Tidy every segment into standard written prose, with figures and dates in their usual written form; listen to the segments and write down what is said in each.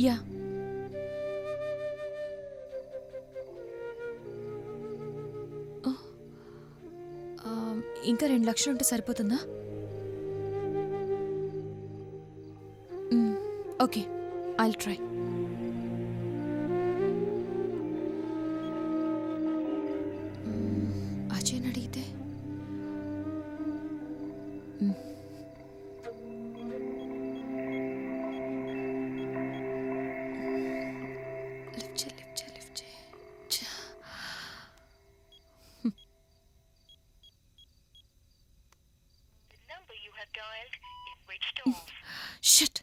Yeah. ఇంకా 2 లక్షలు ఉంటే సరిపోతుందా? Okay, I'll try. అజయ్ అడిగితే షిట్.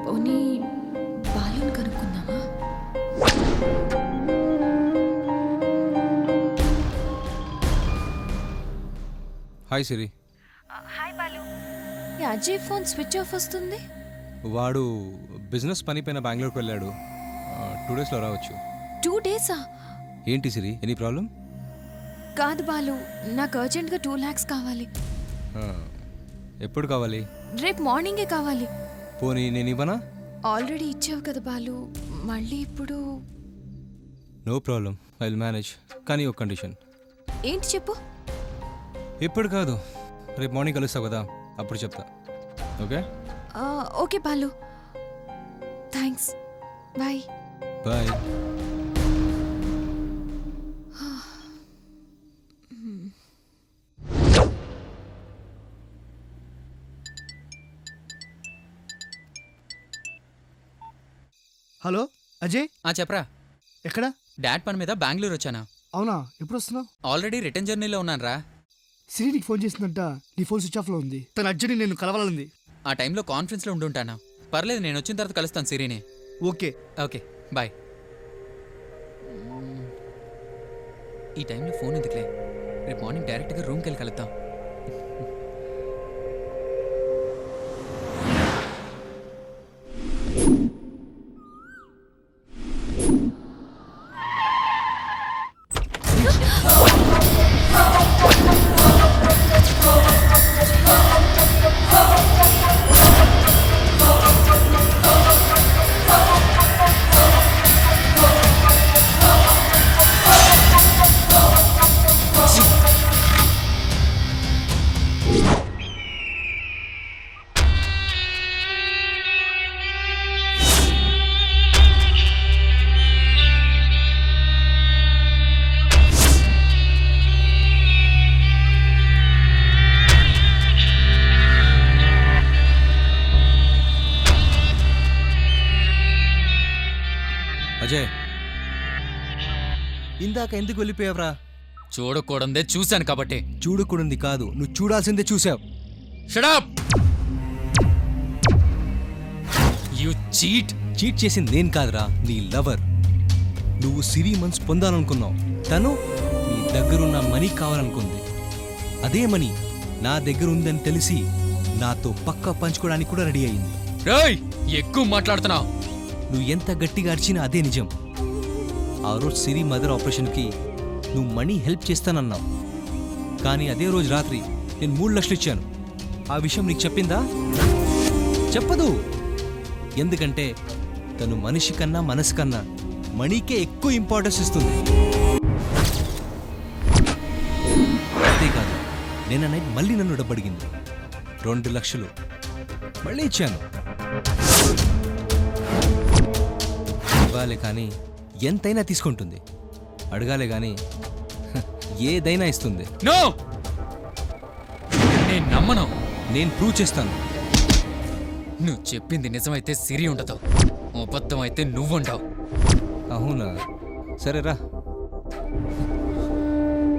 పోనీ బాలుని కనుక్కుందామా? Hi Siri. Hi Balu. Ajay phone switch off వస్తుంది. వాడు బిజినెస్ పని పైన బెంగళూరుకు వెళ్ళాడు. 2 డేస్లో రావచ్చు. 2 డేసా? ఏంటి సిరి, ఎనీ ప్రాబ్లం? కాదు బాలు, నాకు అర్జెంట్గా 2 lakhs కావాలి. ఎప్పుడు కావాలి? రేపు మార్నింగే కావాలి. పోనీ నేను ఇవ్వనా? ఆల్రెడీ ఇచ్చావు కదా బాలు, మళ్ళీ ఇప్పుడు? No problem, I will manage. కానీ ఒక కండిషన్. ఏంటి చెప్పు. ఇప్పుడు కాదు, రేపు మార్నింగ్ కలుస్తావు కదా, అప్పుడు చెప్తా. Okay? Okay Balu, thanks. Bye. Bye. Hello Ajay. చెప్పరా. ఎక్కడ? డాడ్ పని మీద బెంగళూరు వచ్చానా. అవునా, ఎప్పుడు వస్తున్నావు? ఆల్రెడీ రిటర్న్ జర్నీలో ఉన్నాను రా. సిరి నీకు ఫోన్ చేసిందంట, నీ ఫోన్ స్విచ్ ఆఫ్లో ఉంది. తన అర్జెంట్ నేను కలవాలంది. ఆ టైంలో కాన్ఫరెన్స్లో ఉండుంటానా. పర్లేదు, నేను వచ్చిన తర్వాత కలుస్తాను సిరిని. Okay okay bye. ఈ టైంలో ఫోన్ ఎందుకులే, రేపు మార్నింగ్ డైరెక్ట్గా రూమ్కి వెళ్ళి కలుద్దాం. అజయ్, ఇందాక ఎందుకు వెళ్ళిపోయావురా? చూడకూడదే చూశాను కాబట్టి. చూడకూడదు కాదు, నువ్వు చూడాల్సిందే చూసావు. Shut up. You cheat. Cheat చేసింది నేను కాదురా, నీ లవర్. నువ్వు సిరి మనసు పొందాలనుకున్నావు, తను నీ దగ్గరున్న మనీ కావాలనుకుంది. అదే మనీ నా దగ్గర ఉందని తెలిసి నాతో పక్కా పంచుకోవడానికి కూడా రెడీ అయింది. రేయ్, ఎక్కువ మాట్లాడుతున్నావు. నువ్వు ఎంత గట్టిగా అరిచినా అదే నిజం. ఆ రోజు సిరి మదర్ ఆపరేషన్కి నువ్వు మనీ హెల్ప్ చేస్తానన్నావు, కానీ అదే రోజు రాత్రి నేను 3 లక్షలు ఇచ్చాను. ఆ విషయం నీకు చెప్పిందా? చెప్పదు. ఎందుకంటే తను మనిషి కన్నా మనసు కన్నా మనీకే ఎక్కువ ఇంపార్టెన్స్ ఇస్తుంది. అంతేకాదు, నిన్న నైట్ మళ్ళీ నన్ను డబ్బు అడిగింది. 2 లక్షలు మళ్ళీ ఇచ్చాను. ఇవ్వాలి కానీ ఎంతైనా తీసుకుంటుంది, అడగాలే కానీ ఏదైనా ఇస్తుంది. నో, నేను నమ్మను. నేను ప్రూవ్ చేస్తాను. నువ్వు చెప్పింది నిజమైతే సిరి ఉండదు, అబద్ధం అయితే నువ్వుండవు. అవునా? సరేరా.